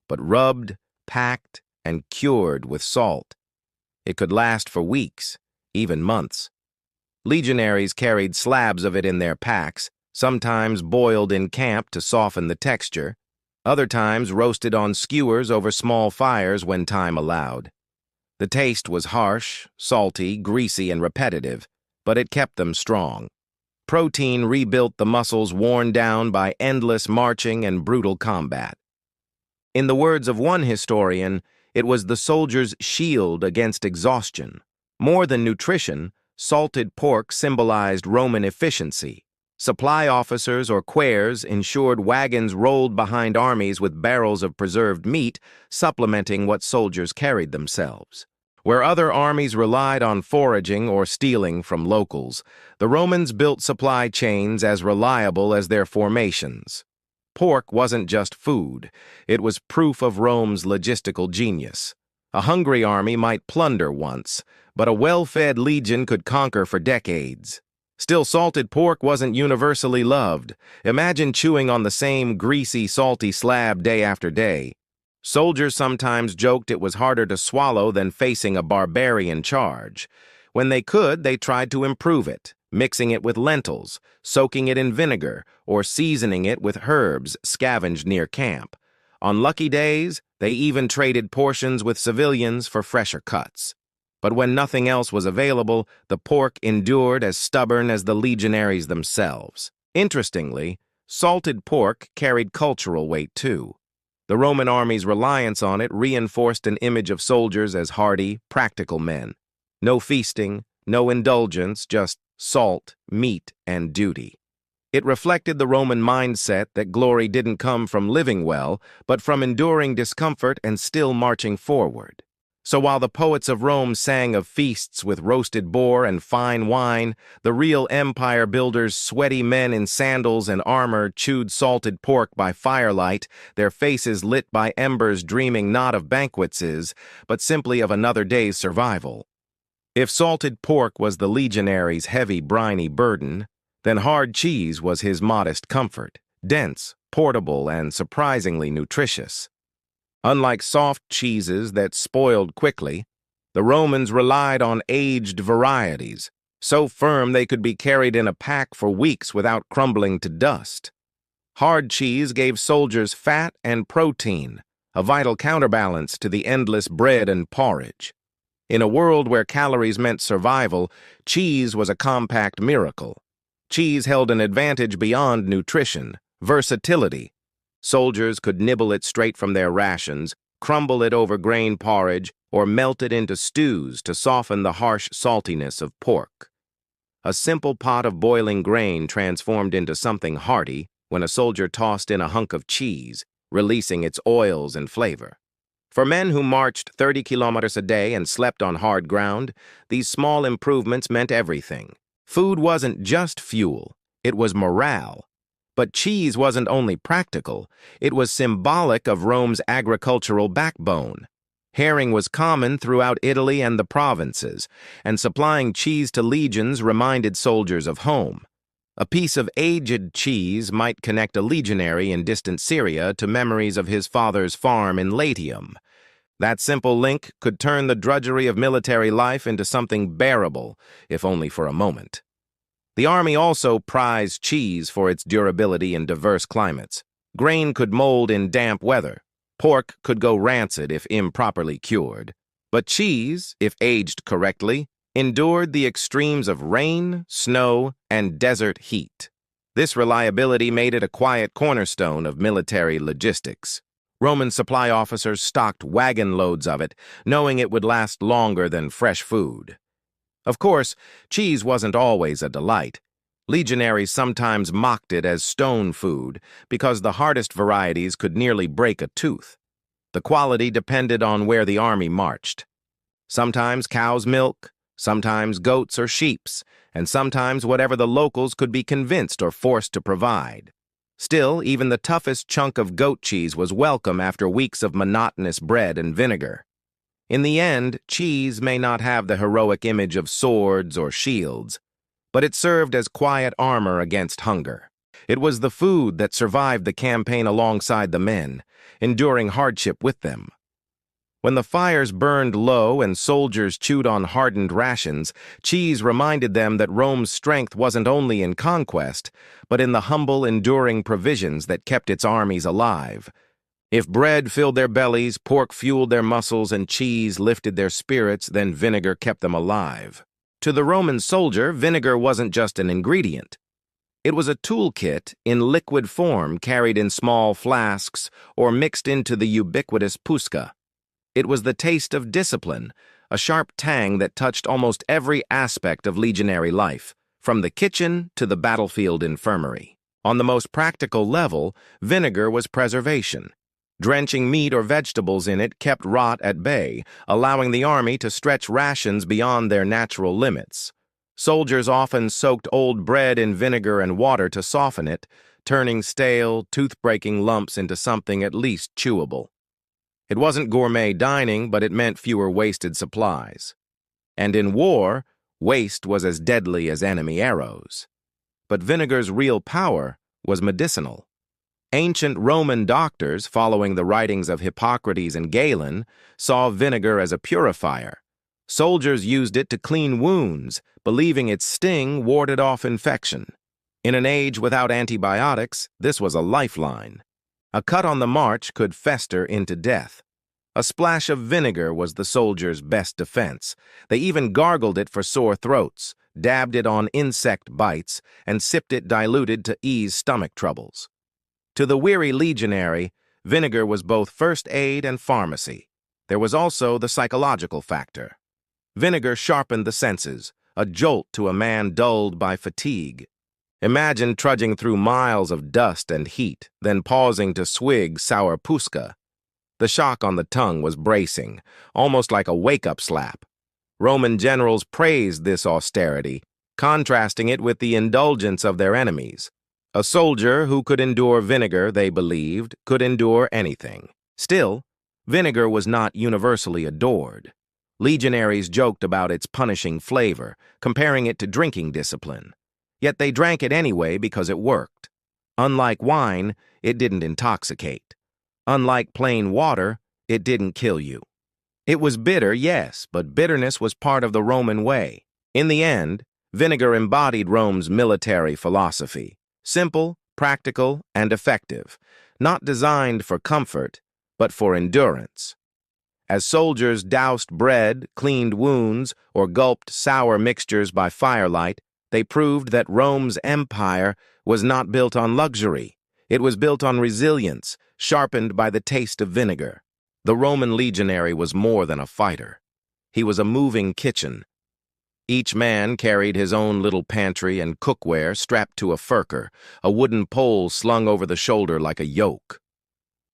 Speaker 1: But rubbed, packed, and cured with salt, it could last for weeks, even months. Legionaries carried slabs of it in their packs, sometimes boiled in camp to soften the texture, other times roasted on skewers over small fires when time allowed. The taste was harsh, salty, greasy, and repetitive, but it kept them strong. Protein rebuilt the muscles worn down by endless marching and brutal combat. In the words of one historian, it was the soldier's shield against exhaustion. More than nutrition, salted pork symbolized Roman efficiency. Supply officers or quaires ensured wagons rolled behind armies with barrels of preserved meat, supplementing what soldiers carried themselves. Where other armies relied on foraging or stealing from locals, the Romans built supply chains as reliable as their formations. Pork wasn't just food, it was proof of Rome's logistical genius. A hungry army might plunder once, but a well-fed legion could conquer for decades. Still, salted pork wasn't universally loved. Imagine chewing on the same greasy, salty slab day after day. Soldiers sometimes joked it was harder to swallow than facing a barbarian charge. When they could, they tried to improve it, mixing it with lentils, soaking it in vinegar, or seasoning it with herbs scavenged near camp. On lucky days, they even traded portions with civilians for fresher cuts. But when nothing else was available, the pork endured as stubborn as the legionaries themselves. Interestingly, salted pork carried cultural weight too. The Roman army's reliance on it reinforced an image of soldiers as hardy, practical men. No feasting, no indulgence, just salt, meat, and duty. It reflected the Roman mindset that glory didn't come from living well, but from enduring discomfort and still marching forward. So while the poets of Rome sang of feasts with roasted boar and fine wine, the real empire builders, sweaty men in sandals and armor, chewed salted pork by firelight, their faces lit by embers dreaming not of banquets, but simply of another day's survival. If salted pork was the legionary's heavy, briny burden, then hard cheese was his modest comfort, dense, portable, and surprisingly nutritious. Unlike soft cheeses that spoiled quickly, the Romans relied on aged varieties, so firm they could be carried in a pack for weeks without crumbling to dust. Hard cheese gave soldiers fat and protein, a vital counterbalance to the endless bread and porridge. In a world where calories meant survival, cheese was a compact miracle. Cheese held an advantage beyond nutrition, versatility. Soldiers could nibble it straight from their rations, crumble it over grain porridge, or melt it into stews to soften the harsh saltiness of pork. A simple pot of boiling grain transformed into something hearty when a soldier tossed in a hunk of cheese, releasing its oils and flavor. For men who marched 30 kilometers a day and slept on hard ground, these small improvements meant everything. Food wasn't just fuel, it was morale. But cheese wasn't only practical, it was symbolic of Rome's agricultural backbone. Herring was common throughout Italy and the provinces, and supplying cheese to legions reminded soldiers of home. A piece of aged cheese might connect a legionary in distant Syria to memories of his father's farm in Latium. That simple link could turn the drudgery of military life into something bearable, if only for a moment. The army also prized cheese for its durability in diverse climates. Grain could mold in damp weather. Pork could go rancid if improperly cured. But cheese, if aged correctly, endured the extremes of rain, snow, and desert heat. This reliability made it a quiet cornerstone of military logistics. Roman supply officers stocked wagon loads of it, knowing it would last longer than fresh food. Of course, cheese wasn't always a delight. Legionaries sometimes mocked it as stone food because the hardest varieties could nearly break a tooth. The quality depended on where the army marched. Sometimes cow's milk, sometimes goats or sheep's, and sometimes whatever the locals could be convinced or forced to provide. Still, even the toughest chunk of goat cheese was welcome after weeks of monotonous bread and vinegar. In the end, cheese may not have the heroic image of swords or shields, but it served as quiet armor against hunger. It was the food that survived the campaign alongside the men, enduring hardship with them. When the fires burned low and soldiers chewed on hardened rations, cheese reminded them that Rome's strength wasn't only in conquest, but in the humble, enduring provisions that kept its armies alive. If bread filled their bellies, pork fueled their muscles, and cheese lifted their spirits, then vinegar kept them alive. To the Roman soldier, vinegar wasn't just an ingredient. It was a toolkit in liquid form carried in small flasks or mixed into the ubiquitous pusca. It was the taste of discipline, a sharp tang that touched almost every aspect of legionary life, from the kitchen to the battlefield infirmary. On the most practical level, vinegar was preservation. Drenching meat or vegetables in it kept rot at bay, allowing the army to stretch rations beyond their natural limits. Soldiers often soaked old bread in vinegar and water to soften it, turning stale, tooth-breaking lumps into something at least chewable. It wasn't gourmet dining, but it meant fewer wasted supplies. And in war, waste was as deadly as enemy arrows. But vinegar's real power was medicinal. Ancient Roman doctors, following the writings of Hippocrates and Galen, saw vinegar as a purifier. Soldiers used it to clean wounds, believing its sting warded off infection. In an age without antibiotics, this was a lifeline. A cut on the march could fester into death. A splash of vinegar was the soldier's best defense. They even gargled it for sore throats, dabbed it on insect bites, and sipped it diluted to ease stomach troubles. To the weary legionary, vinegar was both first aid and pharmacy. There was also the psychological factor. Vinegar sharpened the senses, a jolt to a man dulled by fatigue. Imagine trudging through miles of dust and heat, then pausing to swig sour pusca. The shock on the tongue was bracing, almost like a wake-up slap. Roman generals praised this austerity, contrasting it with the indulgence of their enemies. A soldier who could endure vinegar, they believed, could endure anything. Still, vinegar was not universally adored. Legionaries joked about its punishing flavor, comparing it to drinking discipline. Yet they drank it anyway because it worked. Unlike wine, it didn't intoxicate. Unlike plain water, it didn't kill you. It was bitter, yes, but bitterness was part of the Roman way. In the end, vinegar embodied Rome's military philosophy. Simple, practical, and effective. Not designed for comfort, but for endurance. As soldiers doused bread, cleaned wounds, or gulped sour mixtures by firelight, they proved that Rome's empire was not built on luxury. It was built on resilience, sharpened by the taste of vinegar. The Roman legionary was more than a fighter. He was a moving kitchen. Each man carried his own little pantry and cookware strapped to a firker, a wooden pole slung over the shoulder like a yoke.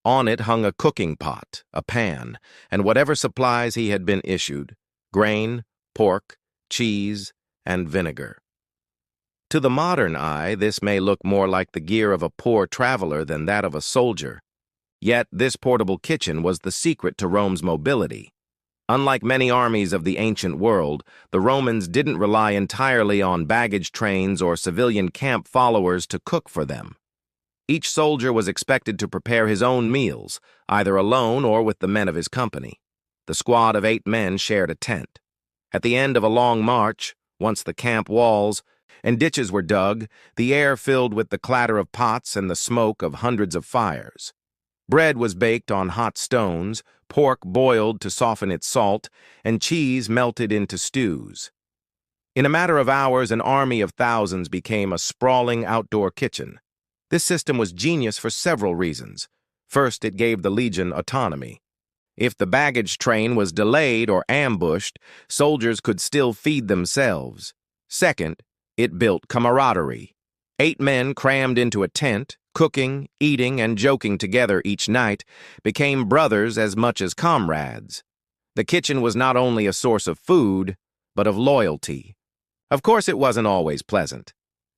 Speaker 1: On it hung a cooking pot, a pan, and whatever supplies he had been issued: grain, pork, cheese, and vinegar. To the modern eye, this may look more like the gear of a poor traveler than that of a soldier. Yet this portable kitchen was the secret to Rome's mobility. Unlike many armies of the ancient world, the Romans didn't rely entirely on baggage trains or civilian camp followers to cook for them. Each soldier was expected to prepare his own meals, either alone or with the men of his company. The squad of 8 men shared a tent. At the end of a long march, once the camp walls and ditches were dug, the air filled with the clatter of pots and the smoke of hundreds of fires. Bread was baked on hot stones, pork boiled to soften its salt, and cheese melted into stews. In a matter of hours, an army of thousands became a sprawling outdoor kitchen. This system was genius for several reasons. First, it gave the legion autonomy. If the baggage train was delayed or ambushed, soldiers could still feed themselves. Second, it built camaraderie. 8 men crammed into a tent, cooking, eating, and joking together each night, became brothers as much as comrades. The kitchen was not only a source of food, but of loyalty. Of course, it wasn't always pleasant.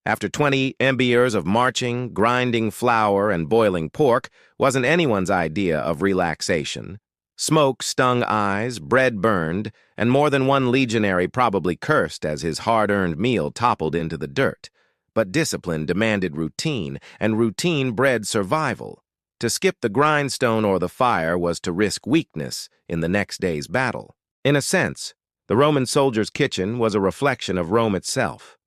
Speaker 1: After 20 years of marching, grinding flour, and boiling pork wasn't anyone's idea of relaxation. Smoke stung eyes, bread burned, and more than one legionary probably cursed as his hard-earned meal toppled into the dirt. But discipline demanded routine, and routine bred survival. To skip the grindstone or the fire was to risk weakness in the next day's battle. In a sense, the Roman soldier's kitchen was a reflection of Rome itself.